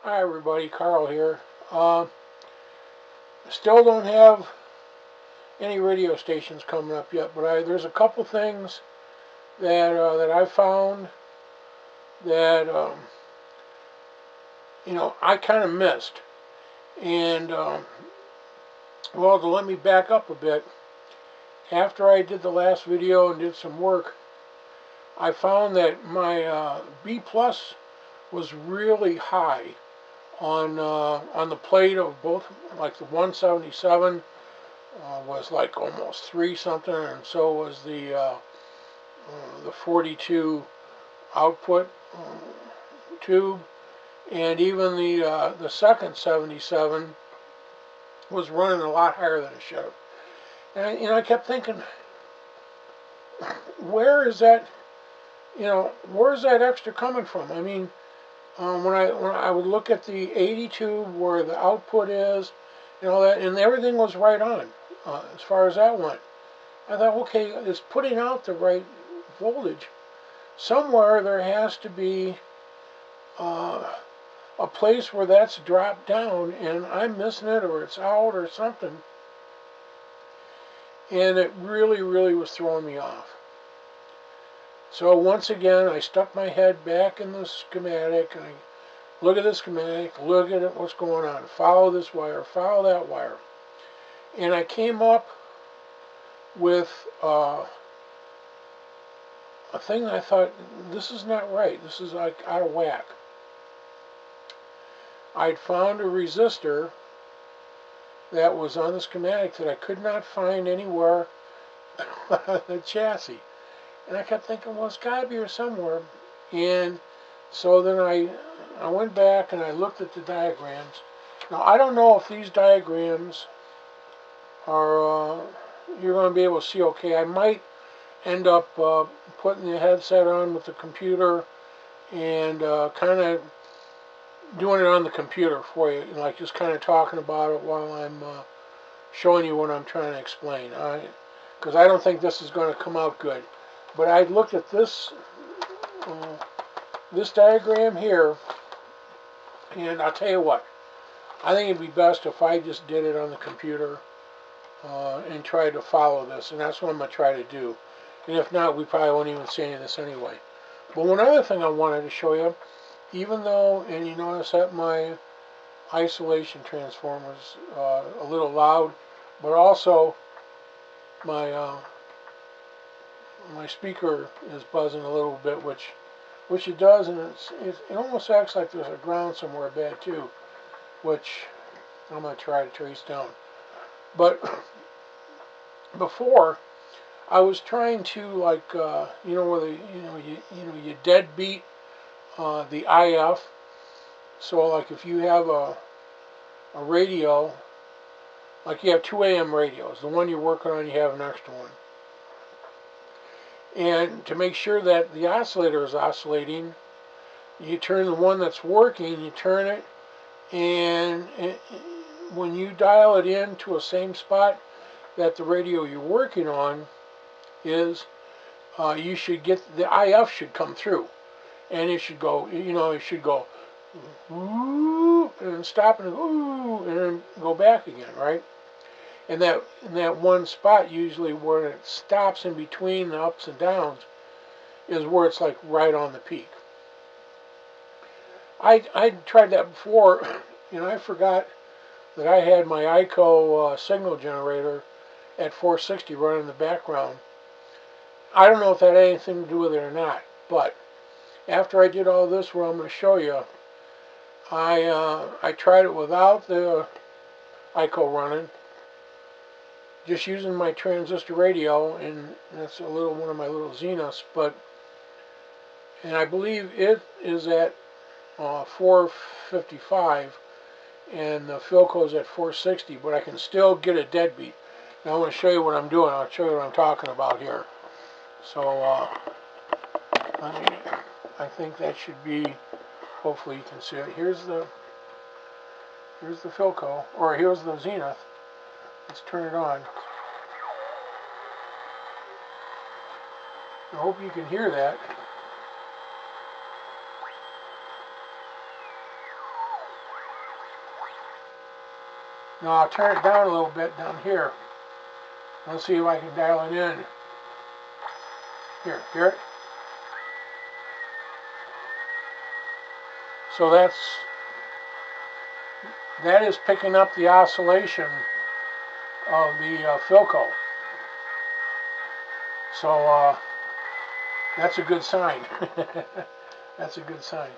Hi everybody, Carl here. Still don't have any radio stations coming up yet, but there's a couple things that I found that I kind of missed. And well, to let me back up a bit, after I did the last video and did some work, I found that my B plus was really high on the plate of both. Like the 177 was like almost 3 something, and so was the 42 output tube, and even the second 77 was running a lot higher than it should have. And I kept thinking, where is that? Where's that extra coming from? I mean, when I would look at the 80 tube where the output is, that, and everything was right on as far as that went. I thought, okay, it's putting out the right voltage. Somewhere there has to be a place where that's dropped down, and I'm missing it, or it's out, or something. And it really, really was throwing me off. So once again, I stuck my head back in the schematic, and I look at the schematic, look at it, what's going on, follow this wire, follow that wire. And I came up with a thing that I thought, this is not right, this is like out of whack. I'd found a resistor that was on the schematic that I could not find anywhere on the chassis. And I kept thinking, well, it's got to be here somewhere. And so then I went back and I looked at the diagrams. Now, I don't know if these diagrams are, you're going to be able to see okay. I might end up putting the headset on with the computer and kind of doing it on the computer for you, like just kind of talking about it while I'm showing you what I'm trying to explain. Because I don't think this is going to come out good. But I looked at this this diagram here, and I'll tell you what, I think it'd be best if I just did it on the computer and tried to follow this, and that's what I'm going to try to do. And if not, we probably won't even see any of this anyway. But one other thing I wanted to show you, even though, and you notice that my isolation transformer's a little loud, but also my my speaker is buzzing a little bit, which it does, and it almost acts like there's a ground somewhere bad too, which I'm going to try to trace down. But before, I was trying to, like, where you deadbeat the IF. So like if you have a radio, like you have 2 AM radios, the one you're working on, you have an extra one. And to make sure that the oscillator is oscillating, you turn the one that's working, you turn it, and when you dial it in to a same spot that the radio you're working on is, you should get, the IF should come through. And it should go, it should go, ooh, and stop and ooh, and then go back again, right? And that one spot, usually where it stops in between the ups and downs, is where it's like right on the peak. I tried that before, I forgot that I had my ICO signal generator at 460 running in the background. I don't know if that had anything to do with it or not, but after I did all this, what I'm going to show you, I tried it without the ICO running, just using my transistor radio, and that's one of my little Zeniths, and I believe it is at 455, and the Philco is at 460, but I can still get a deadbeat. Now I'm going to show you what I'm doing. I'll show you what I'm talking about here. So I think that should be, hopefully you can see it. Here's the Philco, or here's the Zenith. Let's turn it on. I hope you can hear that. Now I'll turn it down a little bit down here. Let's see if I can dial it in. Here, hear it? So that is picking up the oscillation of the Philco. So that's a good sign. That's a good sign.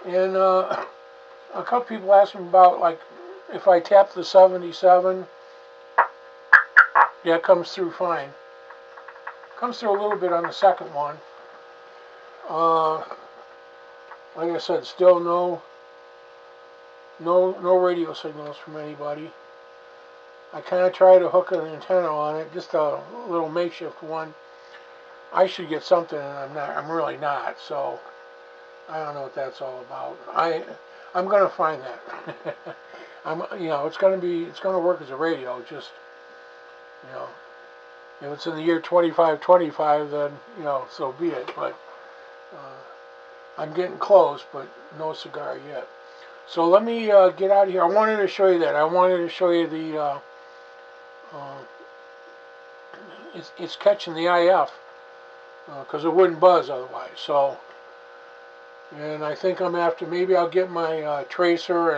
And a couple people asked me about, like, if I tap the 77, yeah, it comes through fine. Comes through a little bit on the second one. Like I said, still no radio signals from anybody. I kind of tried to hook an antenna on it, just a little makeshift one. I should get something, and I'm really not. So I don't know what that's all about. I'm gonna find that. It's gonna work as a radio. Just, if it's in the year 2525, then so be it. But I'm getting close, but no cigar yet. So let me get out of here. I wanted to show you that. I wanted to show you the it's catching the IF because it wouldn't buzz otherwise. So, and I think I'm after, maybe I'll get my tracer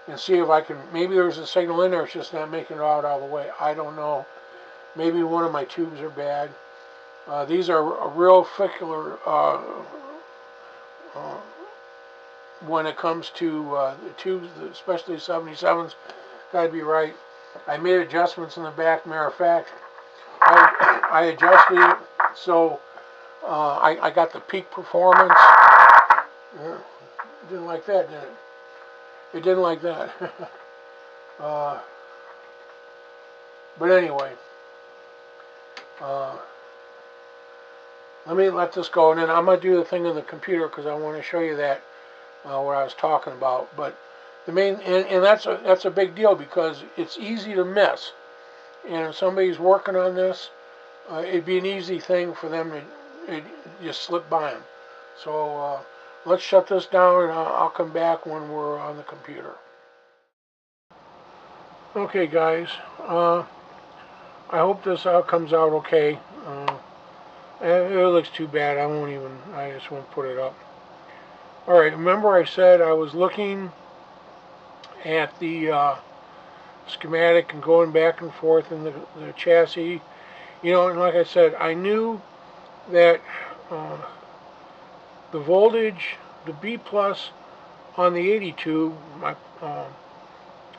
and see if I can, maybe there's a signal in there, it's just not making it out all the way. I don't know. Maybe one of my tubes are bad. These are a real fickler when it comes to the tubes, especially 77s, gotta be right. I made adjustments in the back. Matter of fact, I adjusted it so I got the peak performance. Didn't like that, did it? It didn't like that. But anyway, let me let this go, and then I'm going to do the thing on the computer because I want to show you that what I was talking about. But the main, and that's a big deal because it's easy to miss. And if somebody's working on this, it'd be an easy thing for them to just slip by them. So let's shut this down, and I'll come back when we're on the computer. Okay, guys. I hope this comes out okay. It looks too bad. I just won't put it up. Alright, remember I said I was looking at the schematic and going back and forth in the chassis. And like I said, I knew that the voltage, the B plus on the 82,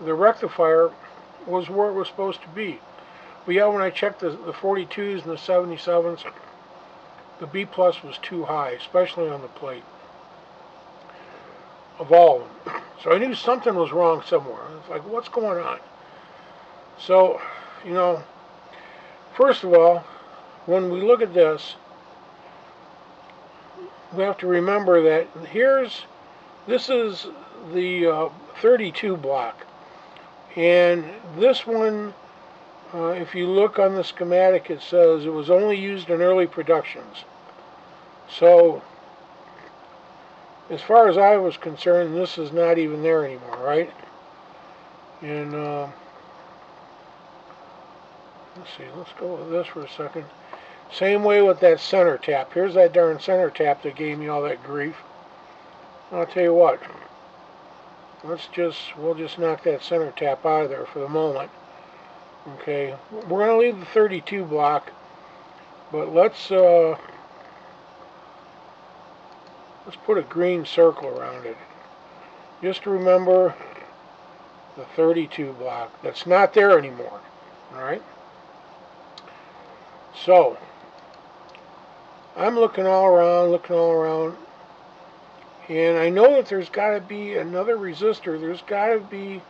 the rectifier was where it was supposed to be. But yeah, when I checked the 42s and the 77s, the B plus was too high, especially on the plate of all of them. So I knew something was wrong somewhere. It's like, what's going on? So, first of all, when we look at this, we have to remember that this is the 32 block. And this one, if you look on the schematic, it says it was only used in early productions. So, as far as I was concerned, this is not even there anymore, right? And let's see, let's go with this for a second. Same way with that center tap. Here's that darn center tap that gave me all that grief. I'll tell you what. We'll just knock that center tap out of there for the moment. Okay, we're going to leave the 32 block, but let's put a green circle around it. Just remember the 32 block. That's not there anymore. Alright? So, I'm looking all around, and I know that there's got to be another resistor. There's got to be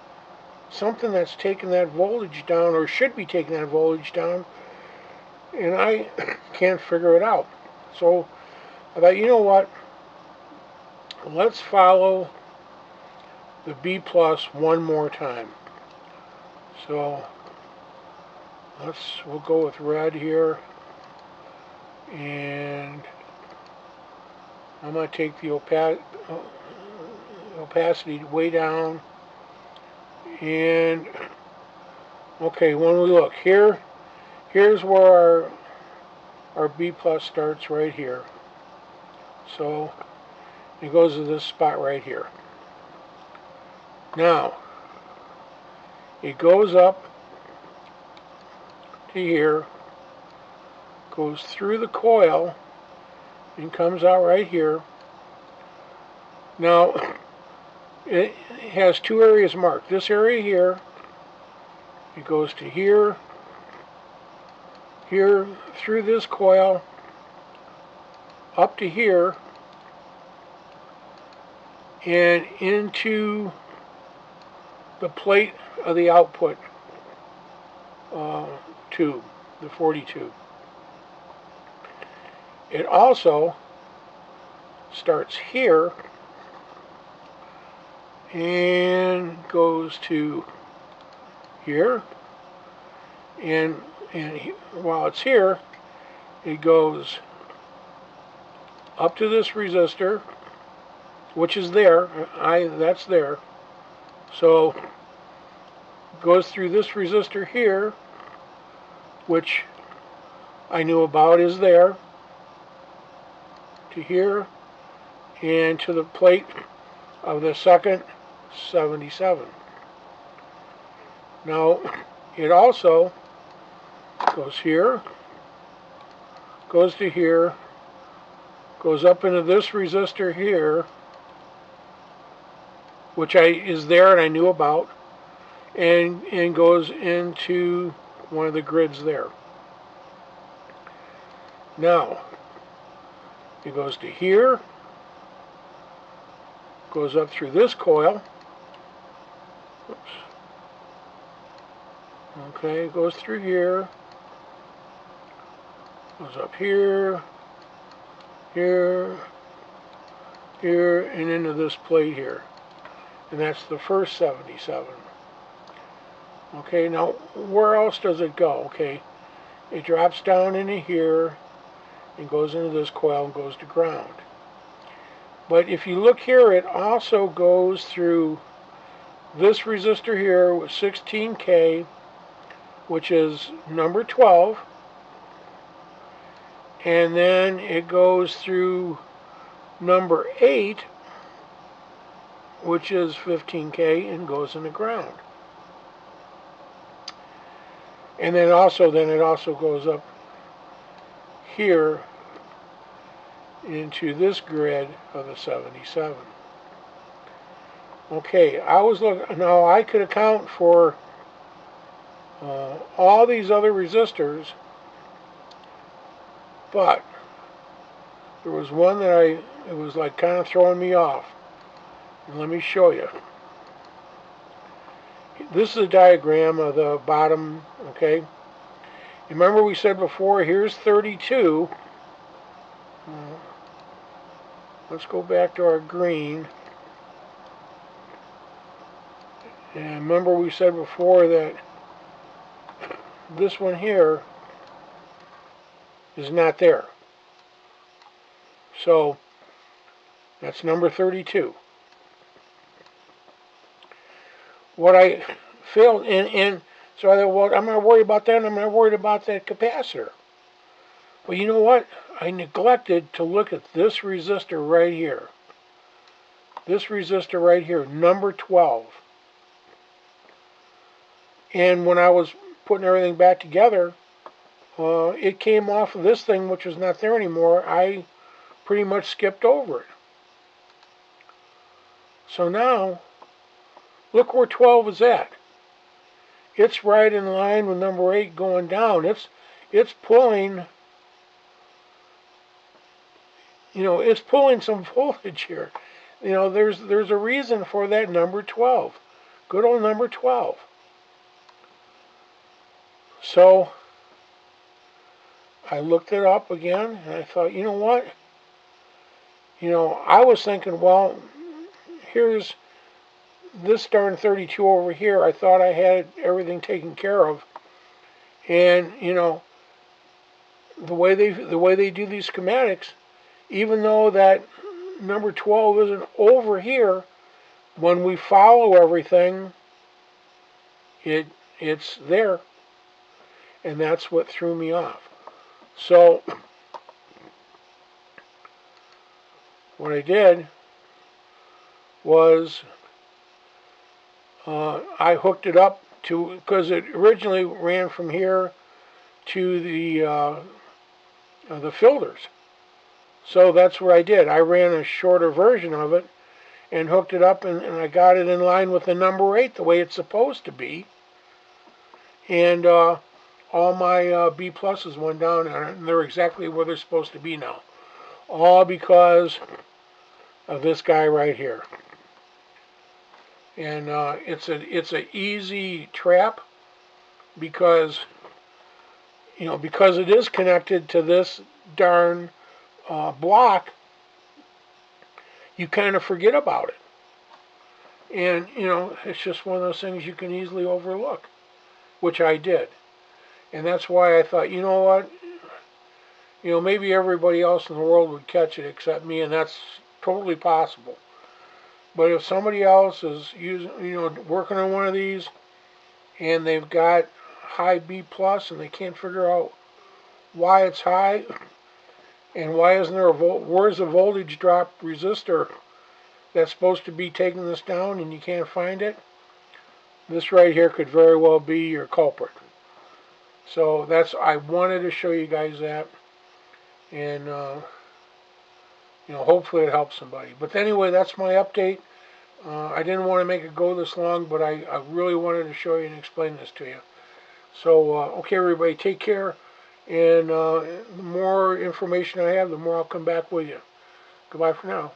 something that's taking that voltage down, or should be taking that voltage down, and I can't figure it out. So I thought, you know what? Let's follow the B plus one more time. So we'll go with red here, and I'm going to take the opacity way down, And okay, when we look here, here's where our B plus starts right here. So it goes to this spot right here. Now it goes up to here, goes through the coil, and comes out right here. Now it has two areas marked. This area here, it goes to here, here, through this coil, up to here, and into the plate of the output tube, the 42. It also starts here and goes to here, and while it's here, it goes up to this resistor, which is there. That's there. So it goes through this resistor here, which I knew about is there, to here, and to the plate of the second 77. Now it also goes here, goes to here, goes up into this resistor here, which is there and I knew about, and goes into one of the grids there. Now it goes to here, goes up through this coil. Oops. Okay, it goes through here, goes up here, here, here, and into this plate here. And that's the first 77. Okay, now where else does it go? Okay, it drops down into here and goes into this coil and goes to ground. But if you look here, it also goes through this resistor here with 16K, which is number 12, and then it goes through number 8, which is 15K, and goes into ground. And then it also goes up here into this grid of the 77. Okay, I was looking, now I could account for all these other resistors, but there was one that it was like kind of throwing me off. And let me show you. This is a diagram of the bottom, okay? Remember we said before, here's 32. Let's go back to our green. And remember we said before that this one here is not there. So that's number 32. What I failed, and so I thought, well, I'm not worried about that, I'm not worried about that capacitor. Well, you know what? I neglected to look at this resistor right here. This resistor right here, number 12. And when I was putting everything back together, it came off of this thing, which was not there anymore. I pretty much skipped over it. So now, look where 12 is at. It's right in line with number 8 going down. It's pulling, it's pulling some voltage here. There's a reason for that number 12. Good old number 12. So I looked it up again, and I thought, you know what? I was thinking, well, here's this darn 32 over here. I thought I had everything taken care of. And, the way they do these schematics, even though that number 12 isn't over here, when we follow everything, it's there, and that's what threw me off. So what I did was I hooked it up to, because it originally ran from here to the filters. So that's what I did. I ran a shorter version of it and hooked it up, and I got it in line with the number 8, the way it's supposed to be. And all my B pluses went down, and they're exactly where they're supposed to be now. All because of this guy right here. And it's a easy trap because because it is connected to this darn block. You kind of forget about it, and it's just one of those things you can easily overlook, which I did, and that's why I thought, you know what, maybe everybody else in the world would catch it except me, and that's totally possible. But if somebody else is working on one of these, and they've got high B plus, and they can't figure out why it's high, and why isn't there where's the voltage drop resistor that's supposed to be taking this down, and you can't find it, this right here could very well be your culprit. So I wanted to show you guys that, and hopefully it helps somebody. But anyway, that's my update. I didn't want to make it go this long, but I really wanted to show you and explain this to you. So, okay, everybody, take care. And the more information I have, the more I'll come back with you. Goodbye for now.